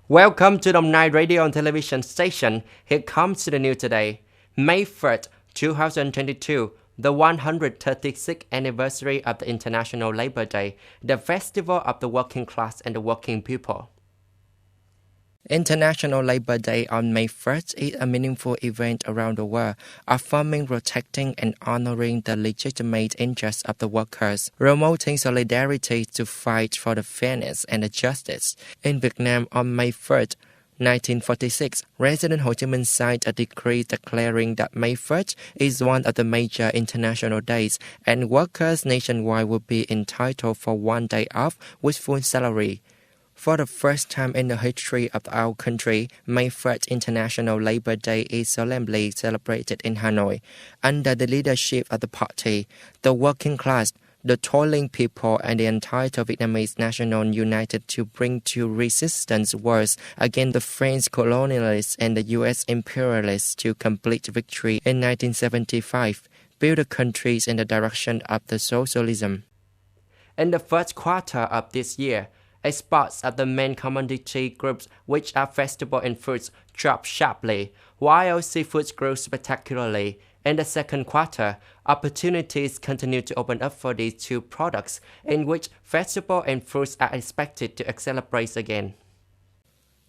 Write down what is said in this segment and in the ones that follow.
Welcome to the Night Radio and Television Station. Here comes the news today. May 3rd, 2022, the 136th anniversary of the International Labor Day, the festival of the working class and the working people. International Labor Day on May 1st is a meaningful event around the world, affirming, protecting, and honoring the legitimate interests of the workers, promoting solidarity to fight for the fairness and the justice. In Vietnam on May 3rd, 1946, President Ho Chi Minh signed a decree declaring that May 1st is one of the major international days and workers nationwide will be entitled for one day off with full salary. For the first time in the history of our country, May 3rd International Labor Day is solemnly celebrated in Hanoi. Under the leadership of the party, the working class, the toiling people, and the entire Vietnamese national united to bring to resistance wars against the French colonialists and the U.S. imperialists to complete victory in 1975, build the countries in the direction of the socialism. In the first quarter of this year, exports of the main commodity groups, which are vegetable and fruits, dropped sharply, while seafoods grew spectacularly. In the second quarter, opportunities continue to open up for these two products, in which vegetables and fruits are expected to accelerate again.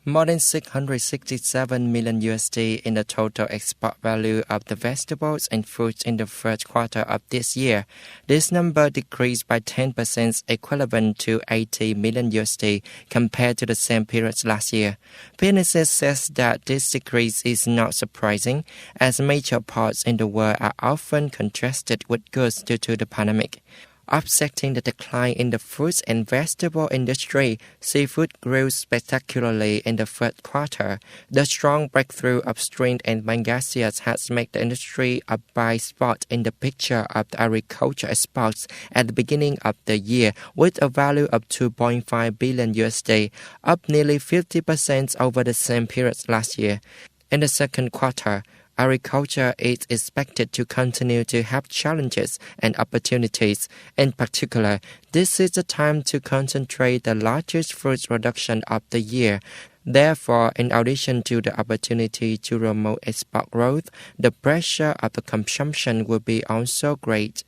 More than $667 million in the total export value of the vegetables and fruits in the first quarter of this year. This number decreased by 10%, equivalent to $80 million compared to the same period last year. Businesses says that this decrease is not surprising, as major ports in the world are often congested with goods due to the pandemic. Offsetting the decline in the fruits and vegetable industry, seafood grew spectacularly in the third quarter. The strong breakthrough of shrimp and pangasius has made the industry a bright spot in the picture of the agriculture exports at the beginning of the year, with a value of $2.5 billion, up nearly 50% over the same period last year. In the second quarter, agriculture is expected to continue to have challenges and opportunities. In particular, this is the time to concentrate the largest fruit production of the year. Therefore, in addition to the opportunity to promote export growth, the pressure of the consumption will be also great.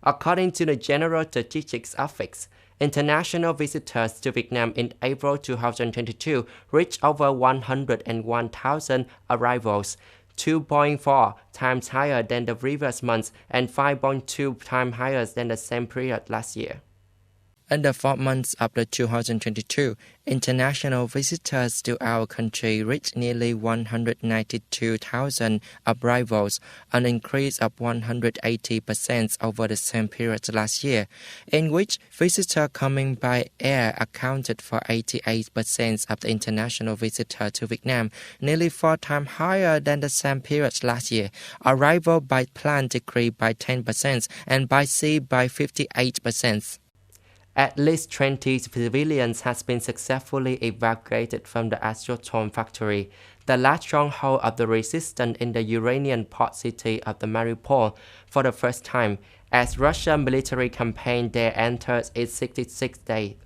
According to the General Statistics Office, international visitors to Vietnam in April 2022 reached over 101,000 arrivals, 2.4 times higher than the previous month and 5.2 times higher than the same period last year. In the 4 months of 2022, international visitors to our country reached nearly 192,000 arrivals, an increase of 180% over the same period last year, in which visitors coming by air accounted for 88% of the international visitors to Vietnam, nearly 4 times higher than the same period last year. Arrival by plane decreased by 10% and by sea by 58%. At least 20 civilians has been successfully evacuated from the Azotone factory, the last stronghold of the resistance in the Ukrainian port city of the Mariupol, for the first time, as Russian military campaign there enters its 66th day.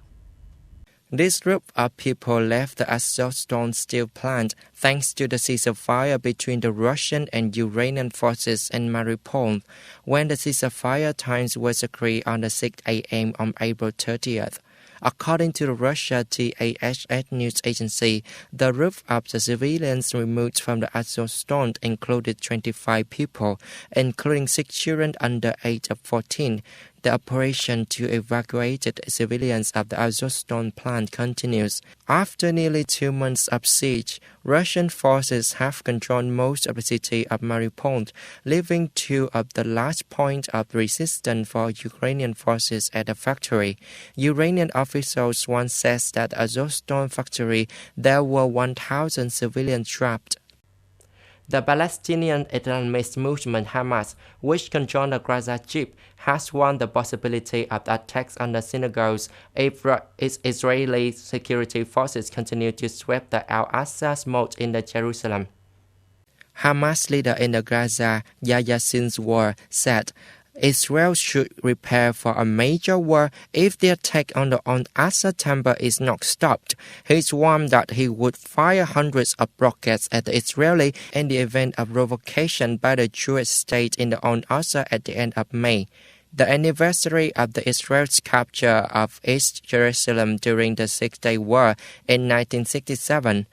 This group of people left the Azotone steel plant thanks to the ceasefire between the Russian and Ukrainian forces in Mariupol, when the ceasefire times was agreed on the 6 a.m. on April 30th. According to the Russia TASS news agency, the group of the civilians removed from the Azotone included 25 people, including 6 children under age of 14. The operation to evacuate the civilians of the Azotone plant continues. After nearly 2 months of siege, Russian forces have controlled most of the city of Mariupol, leaving 2 of the last points of resistance for Ukrainian forces at the factory. Ukrainian officials once said that at the Azotone factory there were 1,000 civilians trapped. The Palestinian Islamist movement Hamas, which controls the Gaza Strip, has warned the possibility of attacks on the synagogues if its Israeli security forces continue to sweep the Al-Aqsa Mosque in Jerusalem. Hamas leader in the Gaza, Yahya Sinwar, said Israel should prepare for a major war if the attack on the Al-Aqsa Temple is not stopped. He warned that he would fire hundreds of rockets at the Israeli in the event of provocation by the Jewish state in the Al-Aqsa at the end of May. The anniversary of the Israel's capture of East Jerusalem during the Six-Day War in 1967.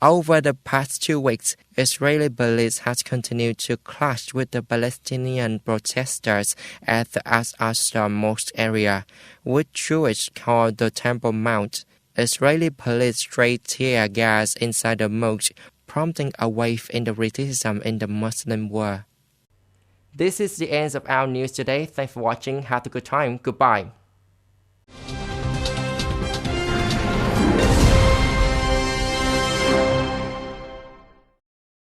Over the past 2 weeks, Israeli police has continued to clash with the Palestinian protesters at the Al-Aqsa Mosque area, which Jews call the Temple Mount. Israeli police sprayed tear gas inside the mosque, prompting a wave in the criticism in the Muslim world. This is the end of our news today. Thanks for watching. Have a good time. Goodbye.